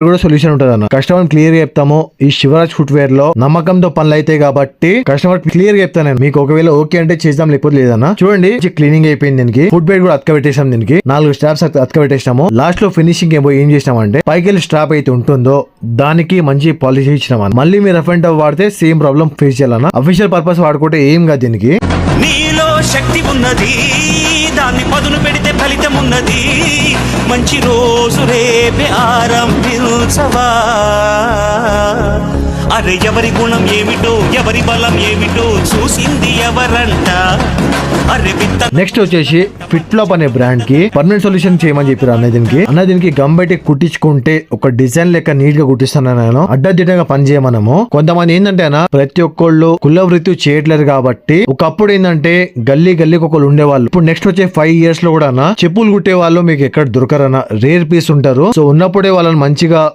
కూడా సొల్యూషన్ ఉంటుంది అన్న. కస్టమర్ క్లియర్ గా చెప్తాము. ఈ శివరాజ్ ఫుట్వేర్ లో నమ్మకంతో పనులు అయితే కాబట్టి కస్టమర్ క్లియర్ గా చెప్తాను నేను. మీకు ఒకవేళ ఓకే అంటే చేద్దాం, లేకపోతే లేదన్న. చూడండి క్లీనింగ్ అయిపోయింది. దీనికి ఫుట్ బెడ్ కూడా అతక పెట్టేసాం. దీనికి 4 స్ట్రాప్స్ అతక పెట్టేసాము. లాస్ట్ లో ఫినిషింగ్ ఏం చేసినామంటే పైకి వెళ్ళి స్ట్రాప్ అయితే ఉంటుందో దానికి మంచి పాలిష్ ఇచ్చినాం. మళ్ళీ మీరు రఫ్ అండ్ టఫ్ వాడితే సేమ్ ప్రాబ్లం ఫేస్ చేయాలన్న. అఫీషియల్ పర్పస్ వాడుకుంటే ఏం కాదు దీనికి. నీలో శక్తి ఉన్నది, దాన్ని పదును పెడితే ఫలితం ఉన్నది. మంచి రోజు రేపే ఆరంభించవా. అరే ఎవరి గుణం ఏమిటో, ఎవరి బలం ఏమిటో చూసింది ఎవరంట. అరే నెక్స్ట్ వచ్చేసి ఫిట్ ఫ్లాప్ అనే బ్రాండ్ కి పర్మనెంట్ సొల్యూషన్ చేయమని చెప్పారు అన్న. దీనికి గమ్ బయట కుట్టించుకుంటే ఒక డిజైన్ లెక్క నీట్ గా కుట్టిస్తాను నేను. అడ్డదిడ్డంగా పని చేయమనము. కొంతమంది ఏంటంటే అన్న ప్రతి ఒక్కళ్ళు కుల వృత్తి చేయట్లేదు కాబట్టి ఒకప్పుడు ఏంటంటే గల్లీకి ఒకళ్ళు ఉండేవాళ్ళు. ఇప్పుడు నెక్స్ట్ వచ్చే 5 years లో కూడా చెప్పులు కుట్టే వాళ్ళు మీకు ఎక్కడ దొరకరన్న. రేర్ పీస్ ఉంటారు. సో ఉన్నప్పుడే వాళ్ళని మంచిగా